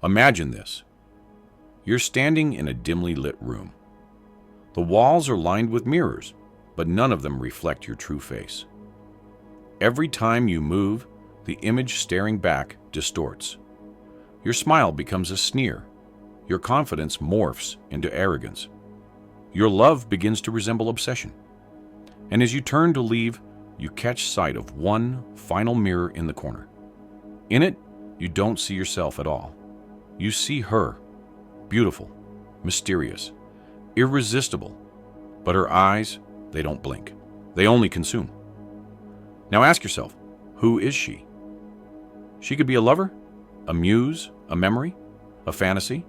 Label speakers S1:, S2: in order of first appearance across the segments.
S1: Imagine this. You're standing in a dimly lit room. The walls are lined with mirrors, but none of them reflect your true face. Every time you move, the image staring back distorts. Your smile becomes a sneer. Your confidence morphs into arrogance. Your love begins to resemble obsession. And as you turn to leave, you catch sight of one final mirror in the corner. In it, you don't see yourself at all. You see her, beautiful, mysterious, irresistible, but her eyes, they don't blink. They only consume. Now ask yourself, who is she? She could be a lover, a muse, a memory, a fantasy.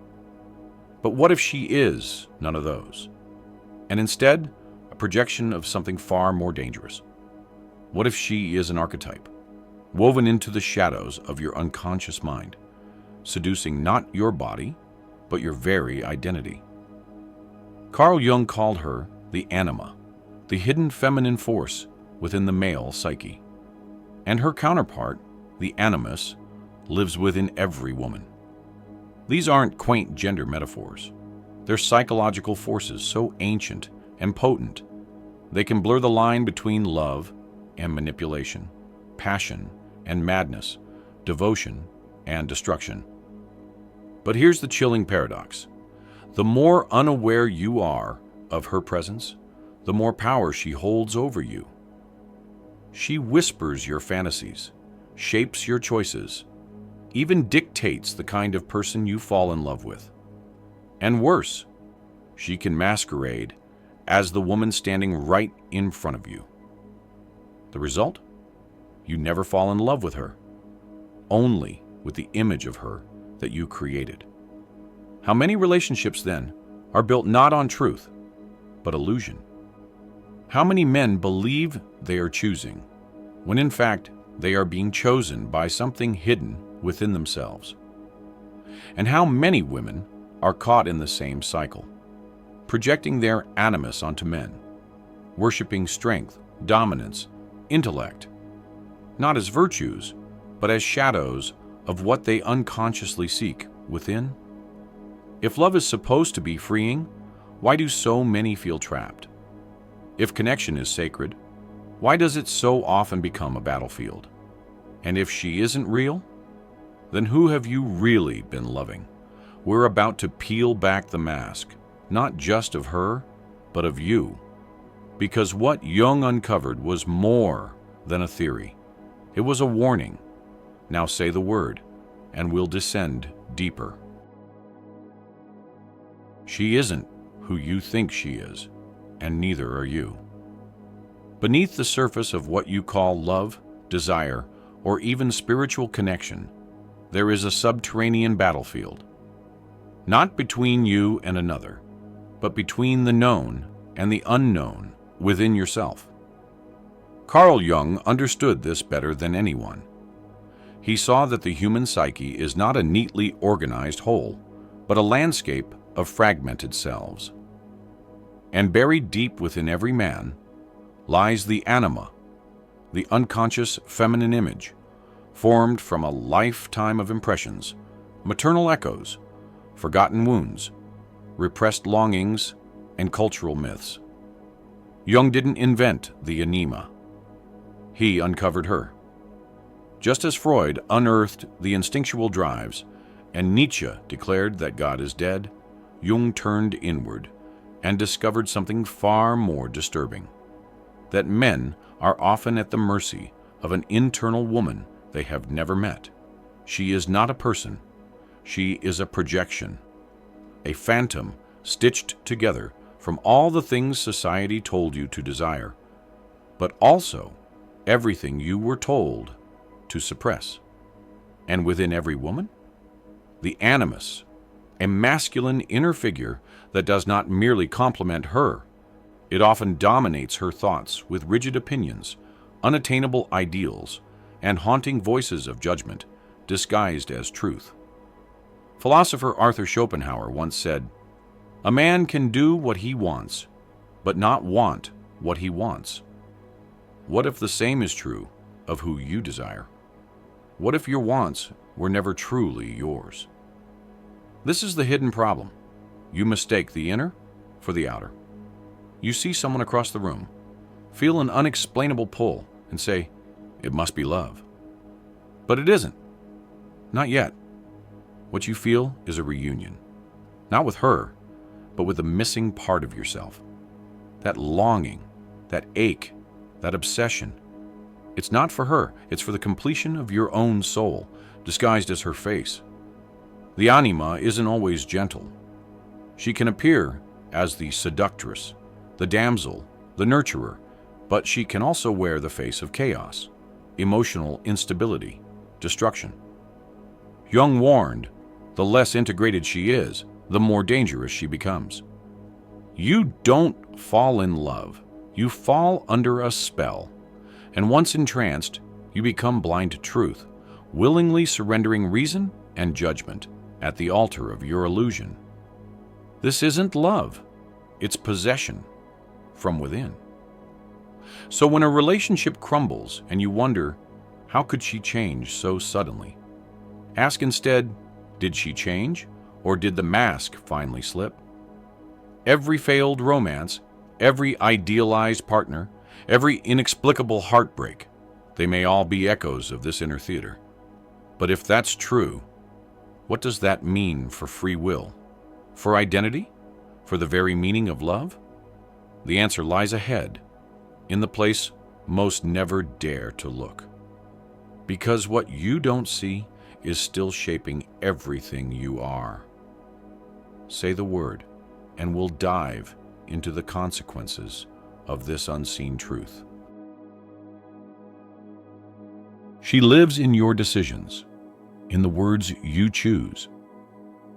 S1: But what if she is none of those? And instead, a projection of something far more dangerous? What if she is an archetype, woven into the shadows of your unconscious mind, seducing not your body, but your very identity? Carl Jung called her the anima, the hidden feminine force within the male psyche. And her counterpart, the animus, lives within every woman. These aren't quaint gender metaphors. They're psychological forces so ancient and potent, they can blur the line between love and manipulation, passion and madness, devotion and destruction. But here's the chilling paradox. The more unaware you are of her presence, the more power she holds over you. She whispers your fantasies, shapes your choices, even dictates the kind of person you fall in love with. And worse, she can masquerade as the woman standing right in front of you. The result? You never fall in love with her, only with the image of her that you created. How many relationships, then, are built not on truth, but illusion? How many men believe they are choosing, when in fact they are being chosen by something hidden within themselves? And how many women are caught in the same cycle, projecting their animus onto men, worshiping strength, dominance, intellect, not as virtues, but as shadows of what they unconsciously seek within? If love is supposed to be freeing, why do so many feel trapped? If connection is sacred, why does it so often become a battlefield? And if she isn't real, then who have you really been loving? We're about to peel back the mask, not just of her, but of you. Because what Jung uncovered was more than a theory. It was a warning. Now say the word, and we'll descend deeper. She isn't who you think she is, and neither are you. Beneath the surface of what you call love, desire, or even spiritual connection, there is a subterranean battlefield. Not between you and another, but between the known and the unknown within yourself. Carl Jung understood this better than anyone. He saw that the human psyche is not a neatly organized whole, but a landscape of fragmented selves. And buried deep within every man lies the anima, the unconscious feminine image, formed from a lifetime of impressions, maternal echoes, forgotten wounds, repressed longings, and cultural myths. Jung didn't invent the anima. He uncovered her. Just as Freud unearthed the instinctual drives and Nietzsche declared that God is dead, Jung turned inward and discovered something far more disturbing: that men are often at the mercy of an internal woman they have never met. She is not a person. She is a projection, a phantom stitched together from all the things society told you to desire, but also everything you were told to suppress. And within every woman, the animus, a masculine inner figure that does not merely complement her. It often dominates her thoughts with rigid opinions, unattainable ideals, and haunting voices of judgment disguised as truth. Philosopher Arthur Schopenhauer once said, "A man can do what he wants, but not want what he wants." What if the same is true of who you desire? What if your wants were never truly yours? This is the hidden problem. You mistake the inner for the outer. You see someone across the room, feel an unexplainable pull, and say, "It must be love." But it isn't. Not yet. What you feel is a reunion. Not with her, but with a missing part of yourself. That longing, that ache, that obsession. It's not for her, it's for the completion of your own soul, disguised as her face. The anima isn't always gentle. She can appear as the seductress, the damsel, the nurturer, but she can also wear the face of chaos, emotional instability, destruction. Jung warned, the less integrated she is, the more dangerous she becomes. You don't fall in love. You fall under a spell. And once entranced, you become blind to truth, willingly surrendering reason and judgment at the altar of your illusion. This isn't love. It's possession from within. So when a relationship crumbles and you wonder, how could she change so suddenly? Ask instead, did she change, or did the mask finally slip? Every failed romance, every idealized partner, every inexplicable heartbreak, they may all be echoes of this inner theater. But if that's true, what does that mean for free will? For identity? For the very meaning of love? The answer lies ahead, in the place most never dare to look. Because what you don't see is still shaping everything you are. Say the word, and we'll dive into the consequences of this unseen truth. She lives in your decisions, in the words you choose,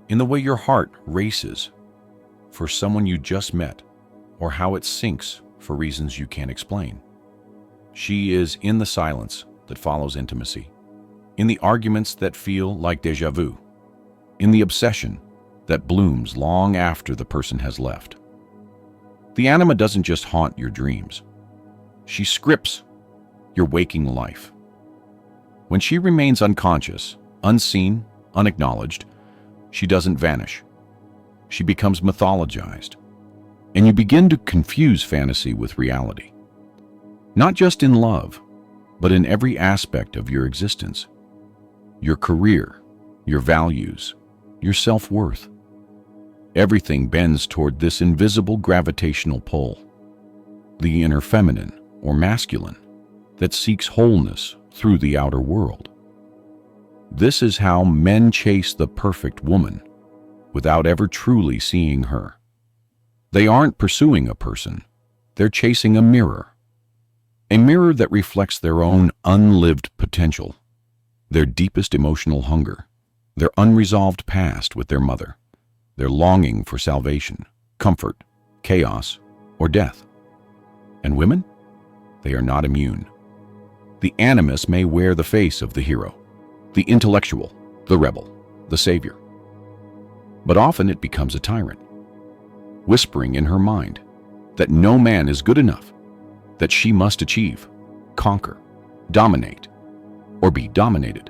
S1: in the way your heart races for someone you just met, or how it sinks for reasons you can't explain. She is in the silence that follows intimacy, in the arguments that feel like déjà vu, in the obsession that blooms long after the person has left. The anima doesn't just haunt your dreams. She scripts your waking life. When she remains unconscious, unseen, unacknowledged, she doesn't vanish. She becomes mythologized, and you begin to confuse fantasy with reality. Not just in love, but in every aspect of your existence. Your career, your values, your self-worth. Everything bends toward this invisible gravitational pull, the inner feminine or masculine that seeks wholeness through the outer world. This is how men chase the perfect woman without ever truly seeing her. They aren't pursuing a person, they're chasing a mirror that reflects their own unlived potential, their deepest emotional hunger, their unresolved past with their mother, their longing for salvation, comfort, chaos, or death. And women? They are not immune. The animus may wear the face of the hero, the intellectual, the rebel, the savior. But often it becomes a tyrant, whispering in her mind that no man is good enough, that she must achieve, conquer, dominate, or be dominated.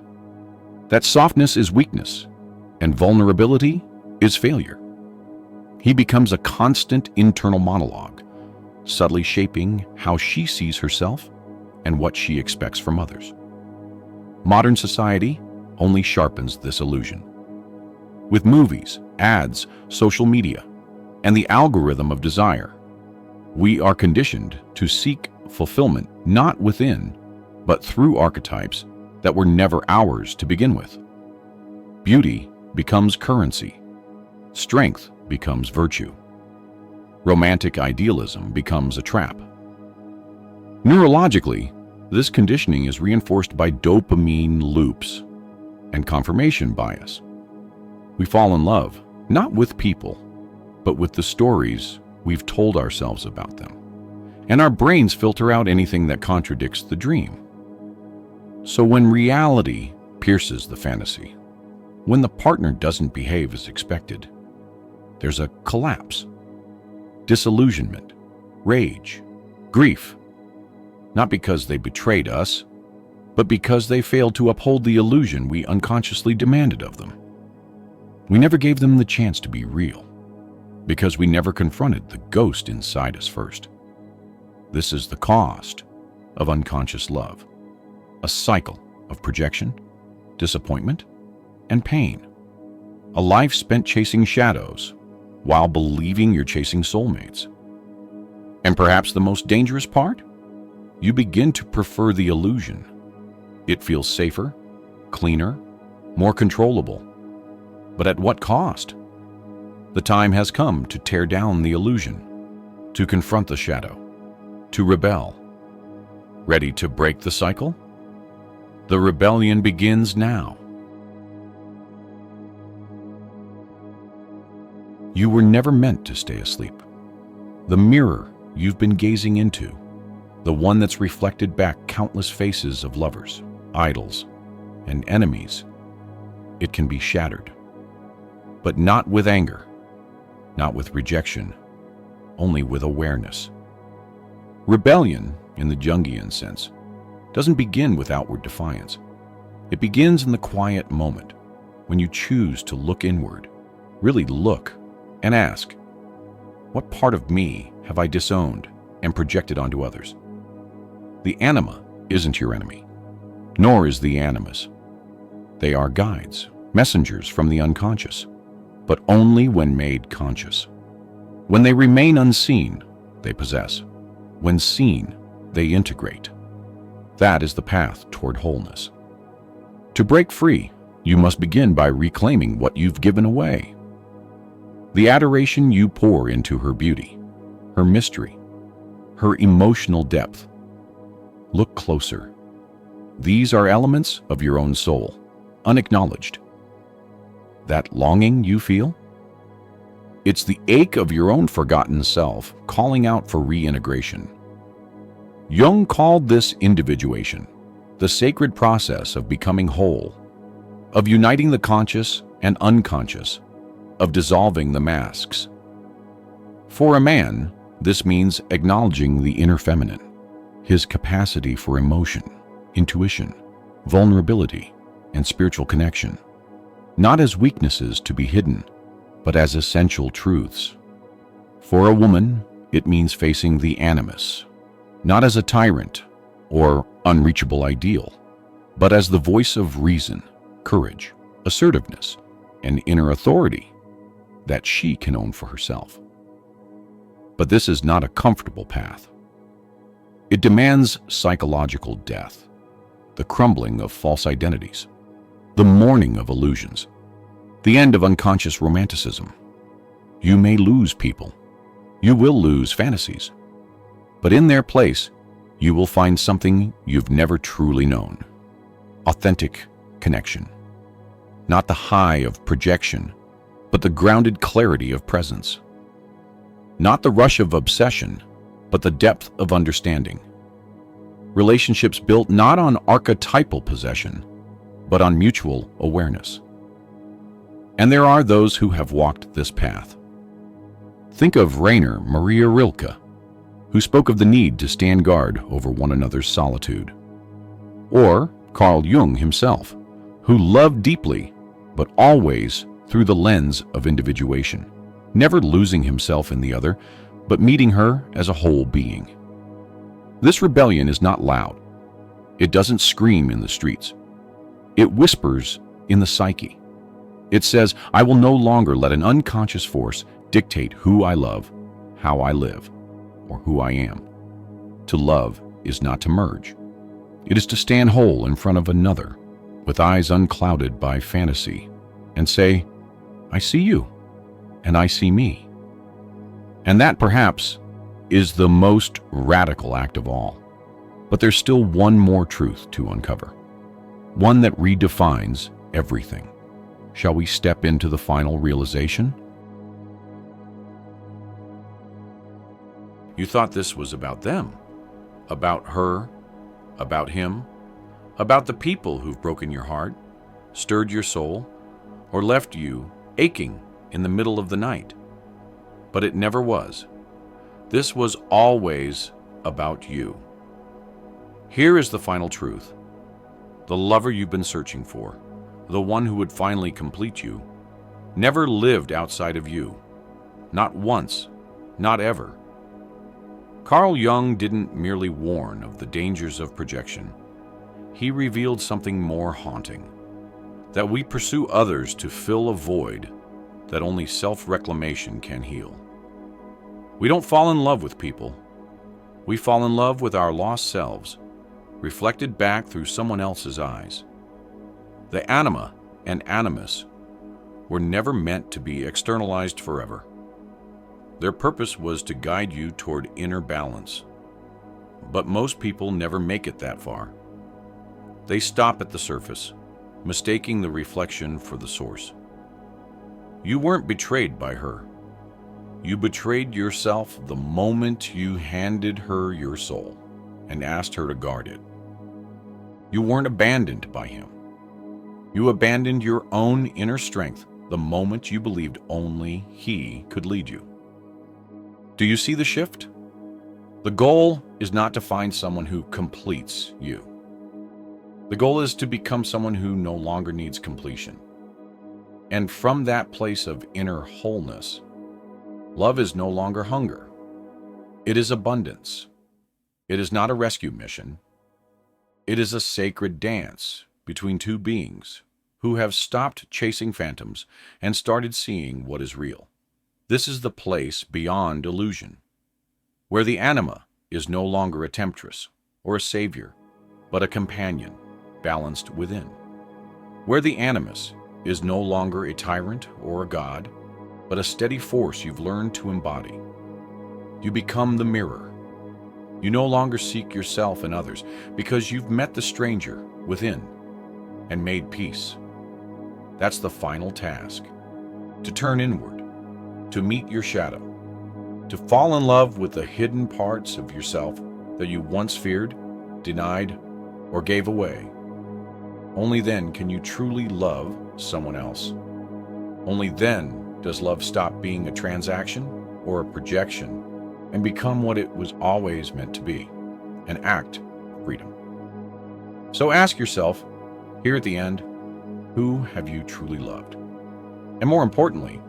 S1: That softness is weakness, and vulnerability is failure. He becomes a constant internal monologue, subtly shaping how she sees herself and what she expects from others. Modern society only sharpens this illusion. With movies, ads, social media, and the algorithm of desire, we are conditioned to seek fulfillment not within, but through archetypes that were never ours to begin with. Beauty becomes currency. Strength becomes virtue. Romantic idealism becomes a trap. Neurologically, this conditioning is reinforced by dopamine loops and confirmation bias. We fall in love, not with people, but with the stories we've told ourselves about them. And our brains filter out anything that contradicts the dream. So when reality pierces the fantasy, when the partner doesn't behave as expected, there's a collapse, disillusionment, rage, grief, not because they betrayed us, but because they failed to uphold the illusion we unconsciously demanded of them. We never gave them the chance to be real, because we never confronted the ghost inside us first. This is the cost of unconscious love, a cycle of projection, disappointment, and pain. A life spent chasing shadows while believing you're chasing soulmates. And perhaps the most dangerous part? You begin to prefer the illusion. It feels safer, cleaner, more controllable. But at what cost? The time has come to tear down the illusion, to confront the shadow, to rebel. Ready to break the cycle? The rebellion begins now. You were never meant to stay asleep. The mirror you've been gazing into, the one that's reflected back countless faces of lovers, idols, and enemies, it can be shattered. But not with anger, not with rejection, only with awareness. Rebellion, in the Jungian sense, doesn't begin with outward defiance. It begins in the quiet moment, when you choose to look inward, really look, and ask, what part of me have I disowned and projected onto others? The anima isn't your enemy, nor is the animus. They are guides, messengers from the unconscious, but only when made conscious. When they remain unseen, they possess. When seen, they integrate. That is the path toward wholeness. To break free, you must begin by reclaiming what you've given away. The adoration you pour into her beauty, her mystery, her emotional depth. Look closer. These are elements of your own soul, unacknowledged. That longing you feel? It's the ache of your own forgotten self calling out for reintegration. Jung called this individuation, the sacred process of becoming whole, of uniting the conscious and unconscious, of dissolving the masks. For a man, this means acknowledging the inner feminine, his capacity for emotion, intuition, vulnerability, and spiritual connection, not as weaknesses to be hidden, but as essential truths. For a woman, it means facing the animus, not as a tyrant or unreachable ideal, but as the voice of reason, courage, assertiveness, and inner authority that she can own for herself. But this is not a comfortable path. It demands psychological death, the crumbling of false identities, the mourning of illusions, the end of unconscious romanticism. You may lose people. You will lose fantasies. But in their place, you will find something you've never truly known. Authentic connection. Not the high of projection, but the grounded clarity of presence. Not the rush of obsession, but the depth of understanding. Relationships built not on archetypal possession, but on mutual awareness. And there are those who have walked this path. Think of Rainer Maria Rilke, who spoke of the need to stand guard over one another's solitude. Or Carl Jung himself, who loved deeply, but always through the lens of individuation, never losing himself in the other, but meeting her as a whole being. This rebellion is not loud. It doesn't scream in the streets. It whispers in the psyche. It says, I will no longer let an unconscious force dictate who I love, how I live, or who I am. To love is not to merge. It is to stand whole in front of another, with eyes unclouded by fantasy, and say, I see you, and I see me. And that, perhaps, is the most radical act of all. But there's still one more truth to uncover, one that redefines everything. Shall we step into the final realization? You thought this was about them, about her, about him, about the people who've broken your heart, stirred your soul, or left you aching in the middle of the night. But it never was. This was always about you. Here is the final truth. The lover you've been searching for, the one who would finally complete you, never lived outside of you. Not once, not ever. Carl Jung didn't merely warn of the dangers of projection. He revealed something more haunting, that we pursue others to fill a void that only self-reclamation can heal. We don't fall in love with people. We fall in love with our lost selves, reflected back through someone else's eyes. The Anima and Animus were never meant to be externalized forever. Their purpose was to guide you toward inner balance. But most people never make it that far. They stop at the surface, mistaking the reflection for the source. You weren't betrayed by her. You betrayed yourself the moment you handed her your soul and asked her to guard it. You weren't abandoned by him. You abandoned your own inner strength the moment you believed only he could lead you. Do you see the shift? The goal is not to find someone who completes you. The goal is to become someone who no longer needs completion. And from that place of inner wholeness, love is no longer hunger. It is abundance. It is not a rescue mission. It is a sacred dance between two beings who have stopped chasing phantoms and started seeing what is real. This is the place beyond illusion, where the anima is no longer a temptress or a savior, but a companion balanced within. Where the animus is no longer a tyrant or a god, but a steady force you've learned to embody. You become the mirror. You no longer seek yourself and others because you've met the stranger within and made peace. That's the final task, to turn inward, to meet your shadow, to fall in love with the hidden parts of yourself that you once feared, denied, or gave away. Only then can you truly love someone else. Only then does love stop being a transaction or a projection and become what it was always meant to be, an act of freedom. So ask yourself, here at the end, who have you truly loved? And more importantly,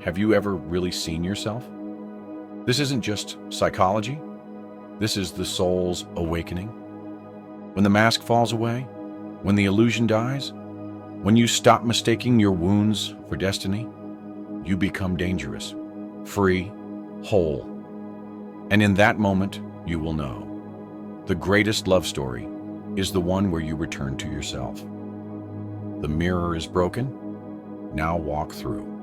S1: have you ever really seen yourself? This isn't just psychology. This is the soul's awakening. When the mask falls away, when the illusion dies, when you stop mistaking your wounds for destiny, you become dangerous, free, whole. And in that moment, you will know. The greatest love story is the one where you return to yourself. The mirror is broken. Now walk through.